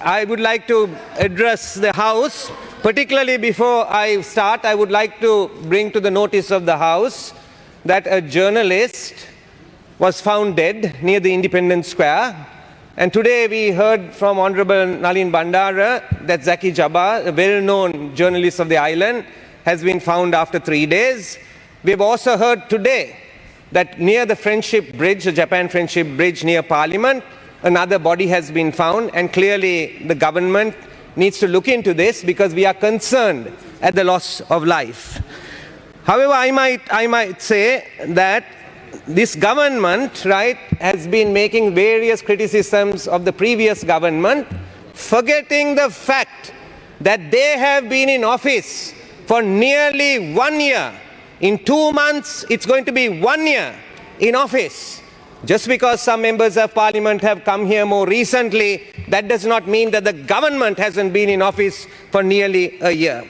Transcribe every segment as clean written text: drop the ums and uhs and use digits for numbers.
I would like to address the House. Particularly before I start, I would like to bring to the notice of the House that a journalist was found dead near the Independence Square. And today we heard from Honorable Nalin Bandara that Zaki Jabbar, a well-known journalist of the island, has been found after 3 days. We have also heard today that near the Friendship Bridge, the Japan Friendship Bridge near Parliament, another body has been found, and clearly the government needs to look into this because we are concerned at the loss of life. However, I might say that this government, right, has been making various criticisms of the previous government, forgetting the fact that they have been in office for nearly 1 year. In 2 months, it's going to be 1 year in office. Just because some members of parliament have come here more recently, that does not mean that the government hasn't been in office for nearly a year.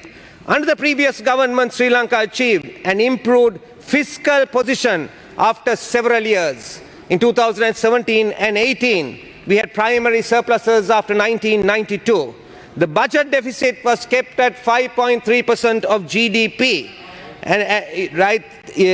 Under the previous government, Sri Lanka achieved an improved fiscal position after several years. In 2017 and 18, we had primary surpluses after 1992. The budget deficit was kept at 5.3% of GDP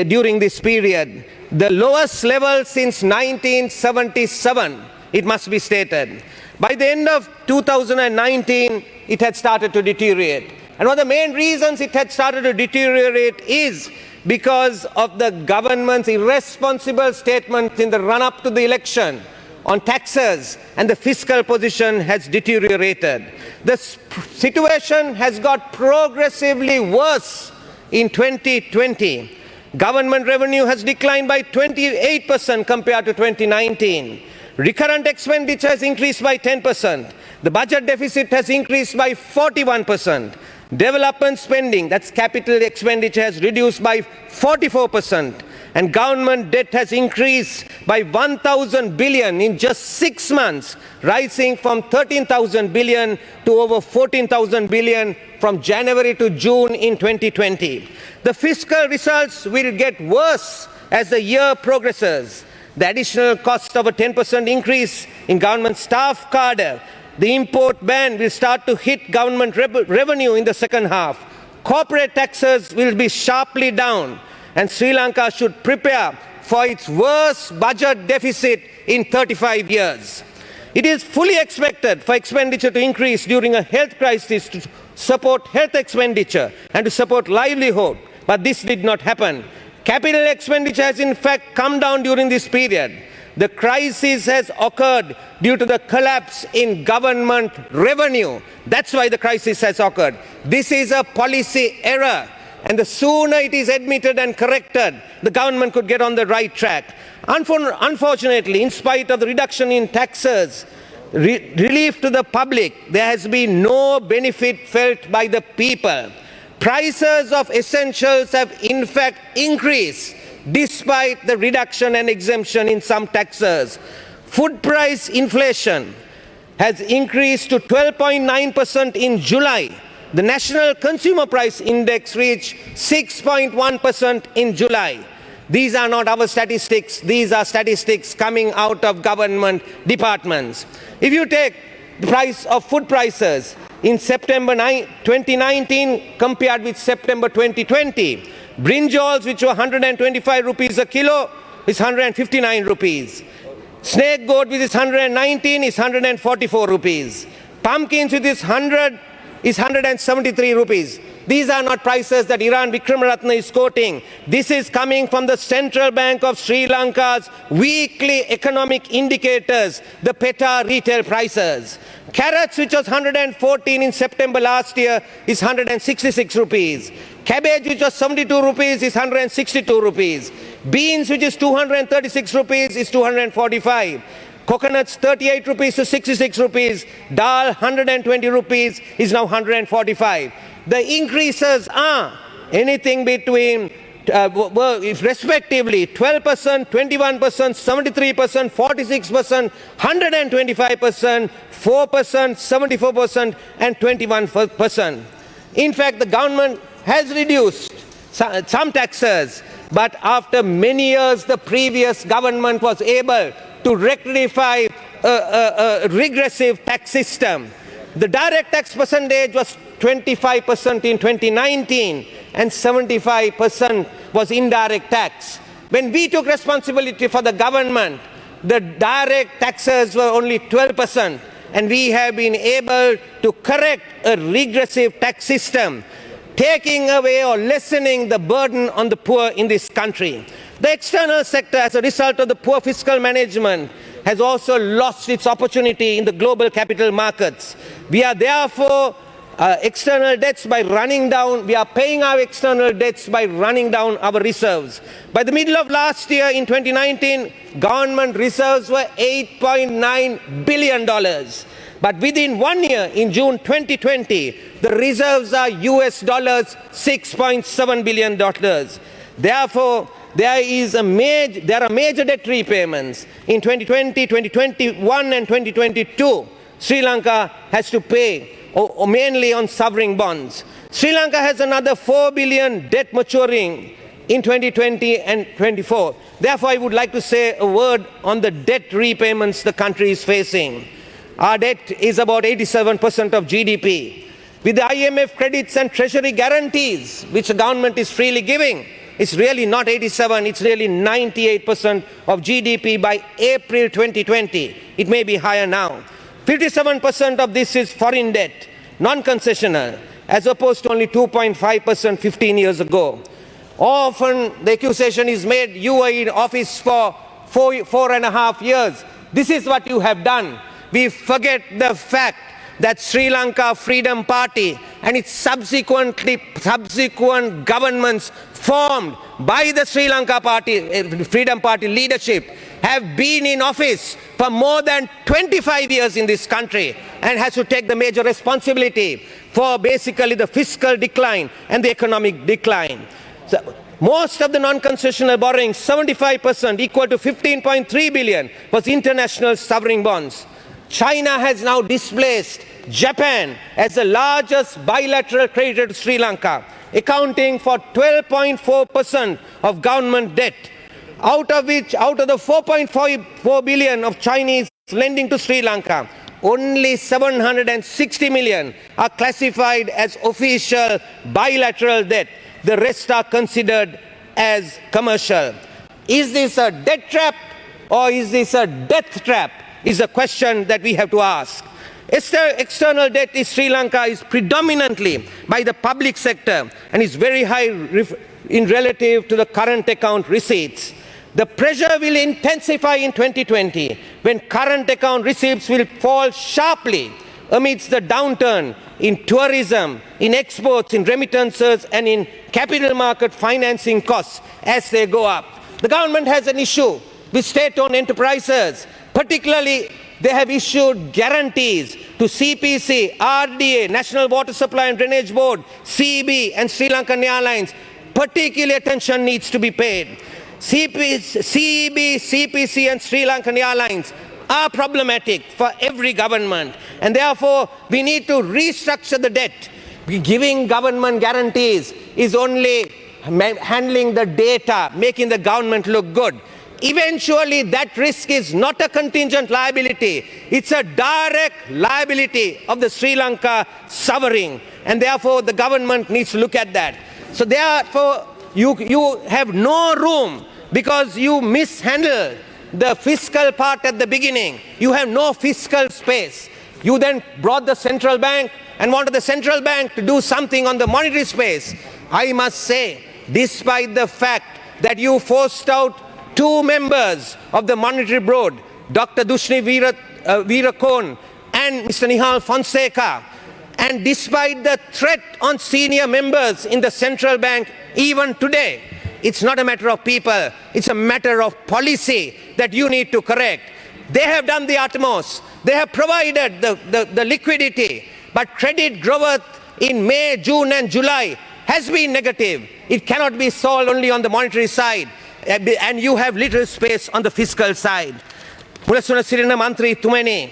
during this period. The lowest level since 1977, it must be stated. By the end of 2019, it had started to deteriorate. And one of the main reasons it had started to deteriorate is because of the government's irresponsible statements in the run-up to the election on taxes, and the fiscal position has deteriorated. The situation has got progressively worse in 2020. Government revenue has declined by 28% compared to 2019. Recurrent expenditure has increased by 10%. The budget deficit has increased by 41%. Development spending, that's capital expenditure, has reduced by 44%. And government debt has increased by 1,000 billion in just 6 months, rising from 13,000 billion to over 14,000 billion from January to June in 2020. The fiscal results will get worse as the year progresses. The additional cost of a 10% increase in government staff cadre, the import ban will start to hit government revenue in the second half. Corporate taxes will be sharply down, and Sri Lanka should prepare for its worst budget deficit in 35 years. It is fully expected for expenditure to increase during a health crisis to support health expenditure and to support livelihood, but this did not happen. Capital expenditure has in fact come down during this period. The crisis has occurred due to the collapse in government revenue. That's why the crisis has occurred. This is a policy error, and the sooner it is admitted and corrected, the government could get on the right track. Unfortunately, in spite of the reduction in taxes, relief to the public, there has been no benefit felt by the people. Prices of essentials have in fact increased despite the reduction and exemption in some taxes. Food price inflation has increased to 12.9% in July. The National Consumer Price Index reached 6.1% in July. These are not our statistics. These are statistics coming out of government departments. If you take the price of food prices in September 2019 compared with September 2020, brinjals, which were 125 rupees a kilo, is 159 rupees. Snake goat, which is 119, is 144 rupees. Pumpkins, which is 100, is 173 rupees. These are not prices that Iran Vikramaratne is quoting. This is coming from the Central Bank of Sri Lanka's weekly economic indicators, the PETA retail prices. Carrots, which was 114 in September last year, is 166 rupees. Cabbage, which was 72 rupees, is 162 rupees. Beans, which is 236 rupees, is 245. Coconuts, 38 rupees to 66 rupees. Dal, 120 rupees, is now 145. The increases are anything between, respectively, 12%, 21%, 73%, 46%, 125%, 4%, 74%, and 21%. In fact, the government has reduced some taxes, but after many years, the previous government was able to rectify a regressive tax system. The direct tax percentage was 25% in 2019 and 75% was indirect tax. When we took responsibility for the government, the direct taxes were only 12%, and we have been able to correct a regressive tax system, taking away or lessening the burden on the poor in this country. The external sector, as a result of the poor fiscal management, has also lost its opportunity in the global capital markets. We are therefore external debts by running down, we are paying our external debts by running down our reserves. By the middle of last year, in 2019, government reserves were $8.9 billion. But within 1 year, in June 2020, the reserves are US dollars $6.7 billion. Therefore, there are major debt repayments. In 2020, 2021 and 2022, Sri Lanka has to pay mainly on sovereign bonds. Sri Lanka has another 4 billion debt maturing in 2020 and 24. Therefore, I would like to say a word on the debt repayments the country is facing. Our debt is about 87% of GDP. With the IMF credits and treasury guarantees, which the government is freely giving, it's really not 87, it's really 98% of GDP by April 2020. It may be higher now. 57% of this is foreign debt, non-concessional, as opposed to only 2.5% 15 years ago. Often the accusation is made, you were in office for 4.5 years. This is what you have done. We forget the fact that Sri Lanka Freedom Party and its subsequent governments formed by the Sri Lanka Freedom Party leadership have been in office for more than 25 years in this country and has to take the major responsibility for basically the fiscal decline and the economic decline. So, most of the non-concessional borrowing, 75%, equal to 15.3 billion, was international sovereign bonds. China has now displaced Japan as the largest bilateral creditor to Sri Lanka, accounting for 12.4% of government debt, out of the 4.4 billion of Chinese lending to Sri Lanka, only 760 million are classified as official bilateral debt. The rest are considered as commercial. Is this a debt trap or is this a death trap? Is a question that we have to ask. External debt in Sri Lanka is predominantly by the public sector and is very high in relative to the current account receipts. The pressure will intensify in 2020 when current account receipts will fall sharply amidst the downturn in tourism, in exports, in remittances and in capital market financing costs as they go up. The government has an issue with state-owned enterprises. Particularly, they have issued guarantees to CPC, RDA, National Water Supply and Drainage Board, CEB and Sri Lankan Airlines. Particular attention needs to be paid. CEB, CPC and Sri Lankan Airlines are problematic for every government, and therefore we need to restructure the debt. Giving government guarantees is only handling the data, making the government look good. Eventually, that risk is not a contingent liability. It's a direct liability of the Sri Lanka sovereign, and therefore the government needs to look at that. So therefore, you have no room because you mishandled the fiscal part at the beginning. You have no fiscal space. You then brought the central bank and wanted the central bank to do something on the monetary space. I must say, despite the fact that you forced out 2 members of the Monetary Board, Dr. Dushni Veerakoon and Mr. Nihal Fonseca, and despite the threat on senior members in the central bank, even today, it's not a matter of people, it's a matter of policy that you need to correct. They have done the utmost. They have provided the liquidity, but credit growth in May, June and July has been negative. It cannot be solved only on the monetary side. And you have little space on the fiscal side. Mulasuna Sirina Mantri Tumeni.